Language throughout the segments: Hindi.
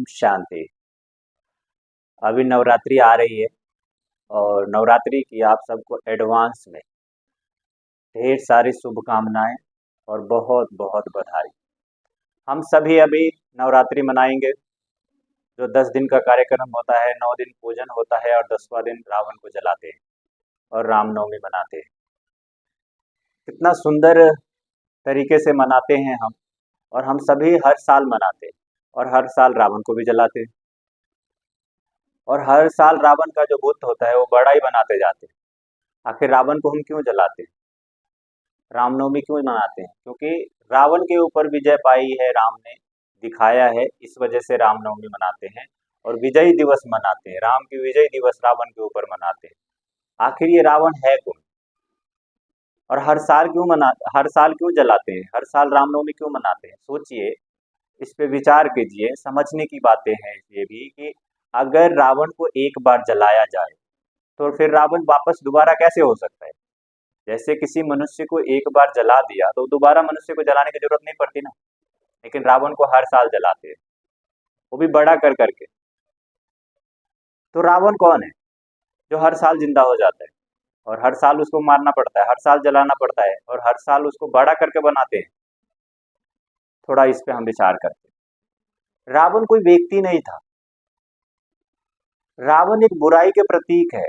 शांति। अभी नवरात्रि आ रही है और नवरात्रि की आप सबको एडवांस में ढेर सारी शुभकामनाएं और बहुत बहुत बधाई। हम सभी अभी नवरात्रि मनाएंगे। जो 10 दिन का कार्यक्रम होता है, 9 दिन पूजन होता है और 10वां दिन रावण को जलाते हैं और रामनवमी मनाते हैं। कितना सुंदर तरीके से मनाते हैं हम, और हम सभी हर साल मनाते हैं और हर साल रावण को भी जलाते हैं। और हर साल रावण का जो बुत होता है वो बड़ा ही बनाते जाते हैं। आखिर रावण को हम क्यों जलाते हैं, रामनवमी क्यों मनाते हैं? क्योंकि रावण के ऊपर विजय पाई है राम ने, दिखाया है, इस वजह से रामनवमी मनाते हैं और विजय दिवस मनाते हैं। राम की विजय दिवस रावण के ऊपर मनाते हैं। आखिर ये रावण है कौन, और हर साल क्यों जलाते हैं, हर साल रामनवमी क्यों मनाते हैं? सोचिए, इस पे विचार कीजिए। समझने की बातें हैं ये भी कि अगर रावण को एक बार जलाया जाए तो फिर रावण वापस दोबारा कैसे हो सकता है? जैसे किसी मनुष्य को एक बार जला दिया तो दोबारा मनुष्य को जलाने की जरूरत नहीं पड़ती ना। लेकिन रावण को हर साल जलाते हैं, वो भी बड़ा कर करके। तो रावण कौन है जो हर साल जिंदा हो जाता है और हर साल उसको मारना पड़ता है, हर साल जलाना पड़ता है और हर साल उसको बड़ा करके बनाते हैं? थोड़ा इस पे हम विचार करते हैं। रावण कोई व्यक्ति नहीं था, रावण एक बुराई के प्रतीक है।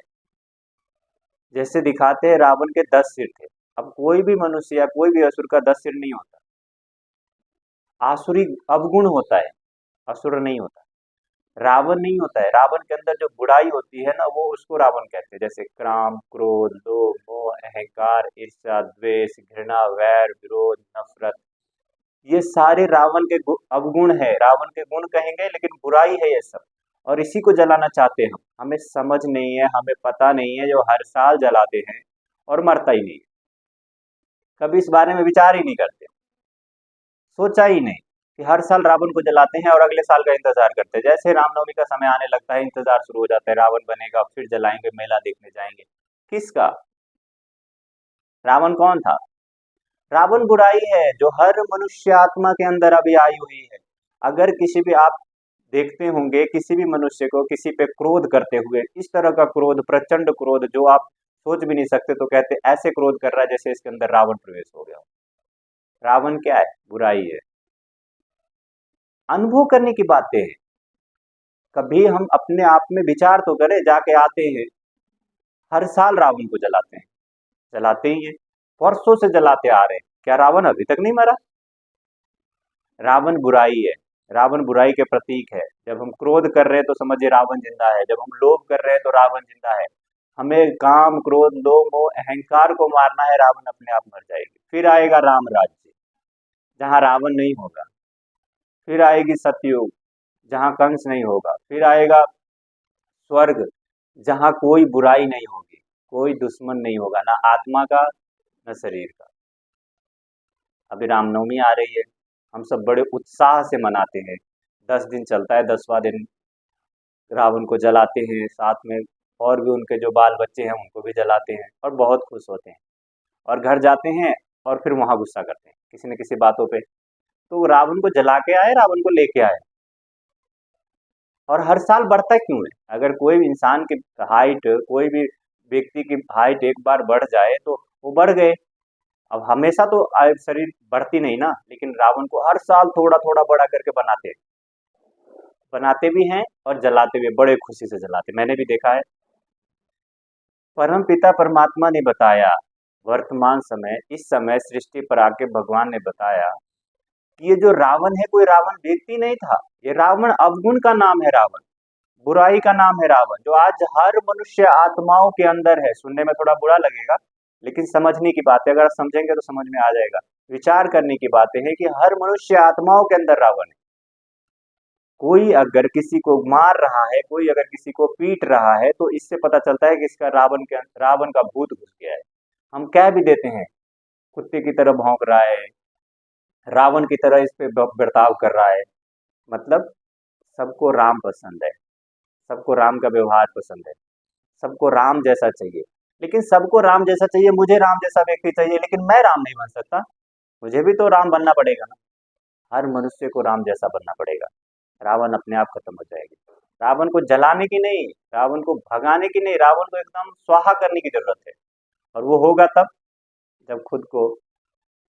जैसे दिखाते हैं रावण के 10 सिर थे। अब कोई भी मनुष्य या कोई भी असुर का 10 सिर नहीं होता। आसुरी अवगुण होता है, असुर नहीं होता। रावण नहीं होता है। रावण के अंदर जो बुराई होती है ना, वो उसको रावण कहते हैं। जैसे काम, क्रोध, लोभ, मोह, अहंकार, ईर्ष्या, द्वेष, घृणा, वैर, विरोध, नफरत, ये सारे रावण के अवगुण है। रावण के गुण कहेंगे लेकिन बुराई है ये सब, और इसी को जलाना चाहते हैं हम। हमें समझ नहीं है, हमें पता नहीं है, जो हर साल जलाते हैं और मरता ही नहीं है। कभी इस बारे में विचार ही नहीं करते, सोचा ही नहीं कि हर साल रावण को जलाते हैं और अगले साल का इंतजार करते हैं। जैसे रामनवमी का समय आने लगता है, इंतजार शुरू हो जाता है, रावण बनेगा, फिर जलाएंगे, मेला देखने जाएंगे। किसका? रावण कौन था? रावण बुराई है जो हर मनुष्य आत्मा के अंदर अभी आई हुई है। अगर किसी भी, आप देखते होंगे किसी भी मनुष्य को किसी पे क्रोध करते हुए, इस तरह का क्रोध, प्रचंड क्रोध जो आप सोच भी नहीं सकते, तो कहते ऐसे क्रोध कर रहा है जैसे इसके अंदर रावण प्रवेश हो गया। रावण क्या है? बुराई है। अनुभव करने की बातें हैं। कभी हम अपने आप में विचार तो करें। जाके आते हैं, हर साल रावण को जलाते हैं, जलाते ही है, वर्षों से जलाते आ रहे हैं। क्या रावण अभी तक नहीं मरा? रावण बुराई है, रावण बुराई के प्रतीक है। जब हम क्रोध कर रहे हैं तो समझिए रावण जिंदा है, जब हम लोभ कर रहे हैं तो रावण जिंदा है। हमें काम, क्रोध, लोभ, मोह, अहंकार को मारना है, रावण अपने आप मर जाएगी। फिर आएगा राम राज्य, जहाँ रावण नहीं होगा। फिर आएगी सतयुग, जहाँ कंस नहीं होगा। फिर आएगा स्वर्ग, जहाँ कोई बुराई नहीं होगी, कोई दुश्मन नहीं होगा, ना आत्मा का न शरीर का। अभी रामनवमी आ रही है, हम सब बड़े उत्साह से मनाते हैं। 10 दिन चलता है, 10वां दिन रावण को जलाते हैं, साथ में और भी उनके जो बाल बच्चे हैं उनको भी जलाते हैं और बहुत खुश होते हैं। और घर जाते हैं और फिर वहां गुस्सा करते हैं किसी न किसी बातों पे। तो रावण को जला के आए, रावण को लेके आए। और हर साल बढ़ता क्यों है? अगर कोई भी इंसान की हाइट, कोई भी व्यक्ति की हाइट एक बार बढ़ जाए तो वो बढ़ गए। अब हमेशा तो शरीर बढ़ती नहीं ना, लेकिन रावण को हर साल थोड़ा थोड़ा बड़ा करके बनाते भी हैं और जलाते भी, बड़े खुशी से जलाते। मैंने भी देखा है। परम पिता परमात्मा ने बताया, वर्तमान समय, इस समय सृष्टि पर आके भगवान ने बताया कि ये जो रावण है, कोई रावण व्यक्ति नहीं था। ये रावण अवगुण का नाम है, रावण बुराई का नाम है। रावण जो आज हर मनुष्य आत्माओं के अंदर है। सुनने में थोड़ा बुरा लगेगा, लेकिन समझने की बात है। अगर समझेंगे तो समझ में आ जाएगा। विचार करने की बातें हैं कि हर मनुष्य आत्माओं के अंदर रावण है। कोई अगर किसी को मार रहा है, कोई अगर किसी को पीट रहा है, तो इससे पता चलता है कि इसका रावण का भूत घुस गया है। हम कह भी देते हैं, कुत्ते की तरह भौंक रहा है, रावण की तरह इस पे बर्ताव कर रहा है। मतलब सबको राम पसंद है, सबको राम का व्यवहार पसंद है, सबको राम जैसा चाहिए। लेकिन सबको राम जैसा चाहिए, मुझे राम जैसा व्यक्ति चाहिए, लेकिन मैं राम नहीं बन सकता। मुझे भी तो राम बनना पड़ेगा ना। हर मनुष्य को राम जैसा बनना पड़ेगा। रावण अपने आप खत्म हो जाएगी। रावण को जलाने की नहीं, रावण को भगाने की नहीं, रावण को एकदम स्वाहा करने की जरूरत है। और वो होगा तब जब खुद को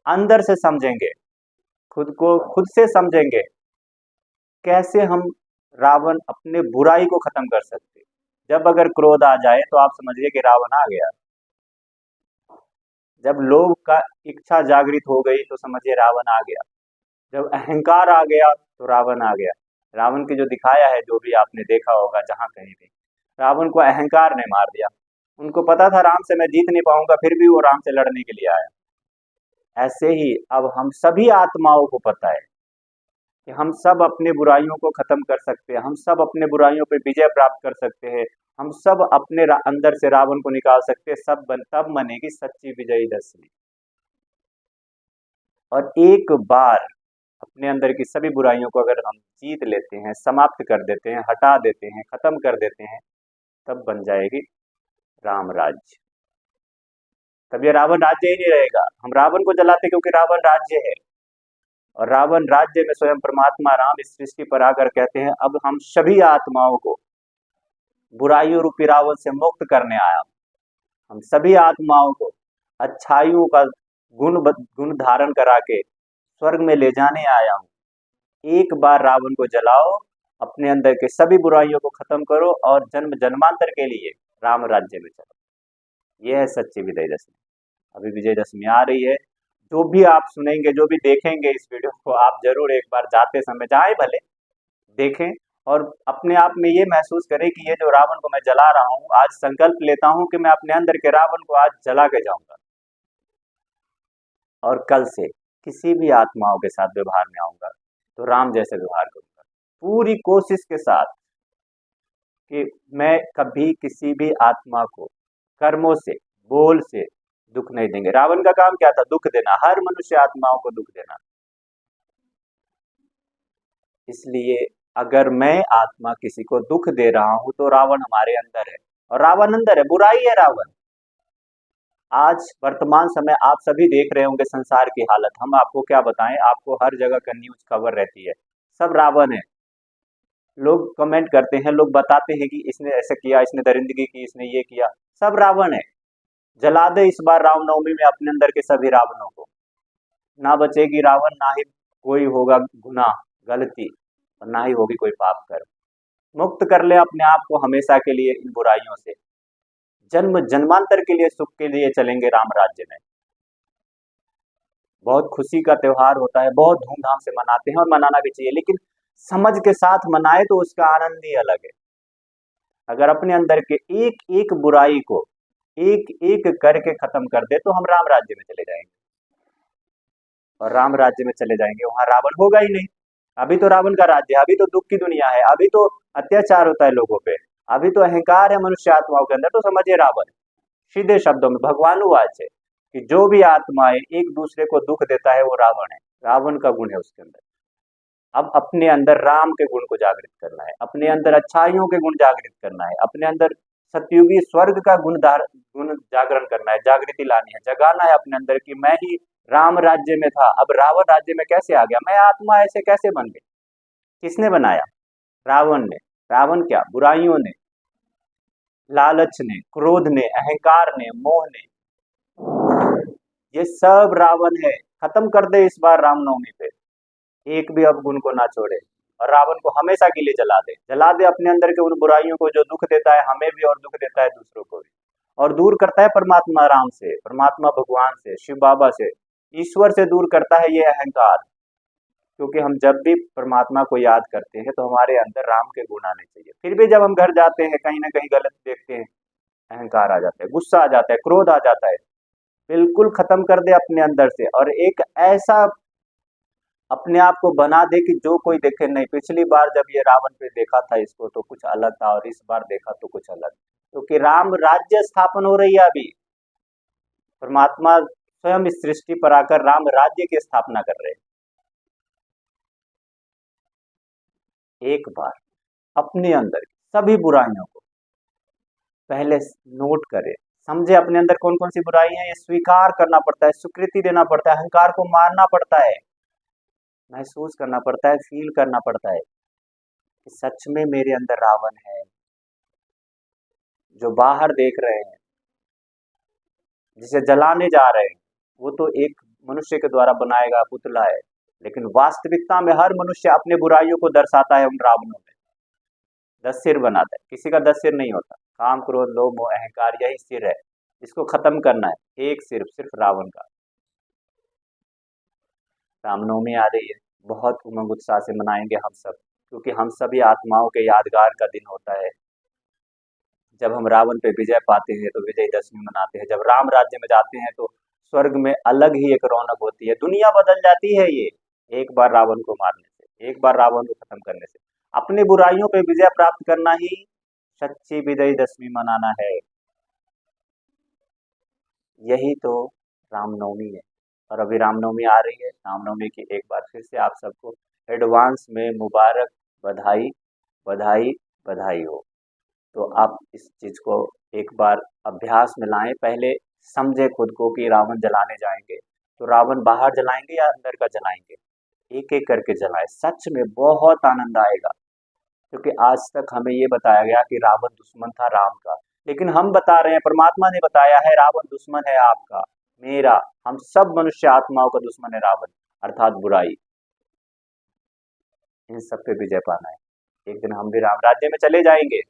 अंदर से समझेंगे, खुद को खुद से समझेंगे कैसे हम रावण अपने बुराई को खत्म कर सकते। जब अगर क्रोध आ जाए तो आप समझिए कि रावण आ गया। जब लोभ का इच्छा जागृत हो गई तो समझिए रावण आ गया। जब अहंकार आ गया तो रावण आ गया। रावण की जो दिखाया है, जो भी आपने देखा होगा जहां कहीं भी, रावण को अहंकार ने मार दिया। उनको पता था राम से मैं जीत नहीं पाऊंगा, फिर भी वो राम से लड़ने के लिए आया। ऐसे ही अब हम सभी आत्माओं को पता है कि हम सब अपने बुराइयों को खत्म कर सकते हैं, हम सब अपने बुराइयों पे विजय प्राप्त कर सकते हैं, हम सब अपने अंदर से रावण को निकाल सकते हैं। तब बनेगी सच्ची विजयी दशमी। और एक बार अपने अंदर की सभी बुराइयों को अगर हम जीत लेते हैं, समाप्त कर देते हैं, हटा देते हैं, खत्म कर देते हैं, तब बन जाएगी राम राज्य। तब ये रावण राज्य ही नहीं रहेगा। हम रावण को जलाते क्योंकि रावण राज्य है, और रावण राज्य में स्वयं परमात्मा राम इस सृष्टि पर आकर कहते हैं अब हम सभी आत्माओं को बुराइयों रूपी रावण से मुक्त करने आया। हम सभी आत्माओं को अच्छाइयों का गुण धारण करा के स्वर्ग में ले जाने आया हूं। एक बार रावण को जलाओ, अपने अंदर के सभी बुराइयों को खत्म करो और जन्म जन्मांतर के लिए राम राज्य में चलो। यह है सच्ची विजयदशमी। अभी विजयदशमी आ रही है। जो भी आप सुनेंगे, जो भी देखेंगे इस वीडियो को, आप जरूर एक बार जाते समय जाए भले देखें, और अपने आप में ये महसूस करें कि ये जो रावण को मैं जला रहा हूं, आज संकल्प लेता हूं कि मैं अपने अंदर के रावण को आज जला के जाऊंगा, और कल से किसी भी आत्माओं के साथ व्यवहार में आऊंगा तो राम जैसे व्यवहार करूंगा, पूरी कोशिश के साथ कि मैं कभी किसी भी आत्मा को कर्मों से, बोल से दुख नहीं देंगे। रावण का काम क्या था? दुख देना, हर मनुष्य आत्माओं को दुख देना। इसलिए अगर मैं आत्मा किसी को दुख दे रहा हूं तो रावण हमारे अंदर है, और रावण अंदर है, बुराई है रावण। आज वर्तमान समय आप सभी देख रहे होंगे संसार की हालत, हम आपको क्या बताएं, आपको हर जगह का न्यूज खबर रहती है, सब रावण है। लोग कमेंट करते हैं, लोग बताते हैं कि इसने ऐसे किया, इसने दरिंदगी की, इसने ये किया, सब रावण है। जला दे इस बार रामनवमी में अपने अंदर के सभी रावणों को, ना बचेगी रावण, ना ही कोई होगा गुनाह, गलती, और ना ही होगी कोई पाप कर। मुक्त कर ले अपने आप को हमेशा के लिए इन बुराइयों से, जन्म जन्मांतर के लिए सुख के लिए चलेंगे राम राज्य में। बहुत खुशी का त्योहार होता है, बहुत धूमधाम से मनाते हैं, और मनाना भी चाहिए, लेकिन समझ के साथ मनाए तो उसका आनंद ही अलग है। अगर अपने अंदर के एक एक बुराई को एक एक करके खत्म कर दे तो हम राम राज्य में चले जाएंगे, और राम राज्य में चले जाएंगे वहां रावण होगा ही नहीं। अभी तो रावण का राज्य है, अभी तो दुख की दुनिया है, अभी तो अत्याचार होता है लोगों पे, अभी तो अहंकार है मनुष्य आत्माओं के अंदर। तो समझिए रावण, सीधे शब्दों में भगवानुवाच है कि जो भी आत्माएं एक दूसरे को दुख देता है वो रावण है, रावण का गुण है उसके अंदर। अब अपने अंदर राम के गुण को जागृत करना है, अपने अंदर अच्छाइयों के गुण जागृत करना है, अपने अंदर सतयुगी स्वर्ग का गुण जागरण करना है, जागृति लानी है, जगाना है अपने अंदर कि मैं ही राम राज्य में था, अब रावण राज्य में कैसे आ गया, मैं आत्मा ऐसे कैसे बन गई। किसने बनाया? रावण ने। रावण क्या? बुराइयों ने, लालच ने, क्रोध ने, अहंकार ने, मोह ने, ये सब रावण है। खत्म कर दे इस बार रामनवमी पे, एक भी अब गुण को ना छोड़े, और रावण को हमेशा के लिए जला दे, जला दे अपने अंदर के उन बुराइयों को जो दुख देता है हमें भी और दुख देता है दूसरों को भी, और दूर करता है परमात्मा राम से, परमात्मा भगवान से, शिव बाबा से, ईश्वर से दूर करता है ये अहंकार। क्योंकि हम जब भी परमात्मा को याद करते हैं तो हमारे अंदर राम के गुण आने चाहिए। फिर भी जब हम घर जाते हैं कहीं ना कहीं गलत देखते हैं, अहंकार आ जाता है, गुस्सा आ जाता है, क्रोध आ जाता है, बिल्कुल खत्म कर दे अपने अंदर से, और एक ऐसा अपने आप को बना दे कि जो कोई देखे नहीं, पिछली बार जब ये रावण पे देखा था इसको तो कुछ अलग था, और इस बार देखा तो कुछ अलग। क्योंकि राम राज्य स्थापन हो रही है अभी, परमात्मा स्वयं इस सृष्टि पर आकर राम राज्य की स्थापना कर रहे हैं। एक बार अपने अंदर सभी बुराइयों को पहले नोट करे, समझे अपने अंदर कौन कौन सी बुराई है, ये स्वीकार करना पड़ता है, स्वीकृति देना पड़ता है, अहंकार को मारना पड़ता है, महसूस करना पड़ता है, फील करना पड़ता है। कि सच में मेरे अंदर रावण है। जो बाहर देख रहे हैं, जिसे जलाने जा रहे हैं, वो तो एक मनुष्य के द्वारा बनाया गया पुतला है, लेकिन वास्तविकता में हर मनुष्य अपने बुराइयों को दर्शाता है उन रावणों में। 10 सिर बनाता है, किसी का 10 सिर नहीं होता। काम, क्रोध, लोभ, मोह, अहंकार यही सिर है, इसको खत्म करना है। एक सिर सिर्फ रावण का। रामनवमी आ रही है, बहुत उमंग उत्साह से मनाएंगे हम सब, क्योंकि हम सभी आत्माओं के यादगार का दिन होता है। जब हम रावण पे विजय पाते हैं तो विजयदशमी मनाते हैं। जब राम राज्य में जाते हैं तो स्वर्ग में अलग ही एक रौनक होती है। दुनिया बदल जाती है ये एक बार रावण को मारने से, एक बार रावण को खत्म करने से। अपनी बुराइयों पे विजय प्राप्त करना ही सच्ची विजयदशमी मनाना है। यही तो रामनवमी है। और अभी रामनवमी आ रही है। रामनवमी की एक बार फिर से आप सबको एडवांस में मुबारक, बधाई, बधाई, बधाई हो। तो आप इस चीज़ को एक बार अभ्यास में लाएं। पहले समझे खुद को कि रावण जलाने जाएंगे तो रावण बाहर जलाएंगे या अंदर का जलाएंगे, एक एक करके जलाएं। सच में बहुत आनंद आएगा, क्योंकि आज तक हमें ये बताया गया कि रावण दुश्मन था राम का, लेकिन हम बता रहे हैं, परमात्मा ने बताया है रावण दुश्मन है आपका, मेरा, हम सब मनुष्य आत्माओं का दुश्मन है रावण, अर्थात बुराई। इन सब पे विजय पाना है। एक दिन हम भी राम राज्य में चले जाएंगे।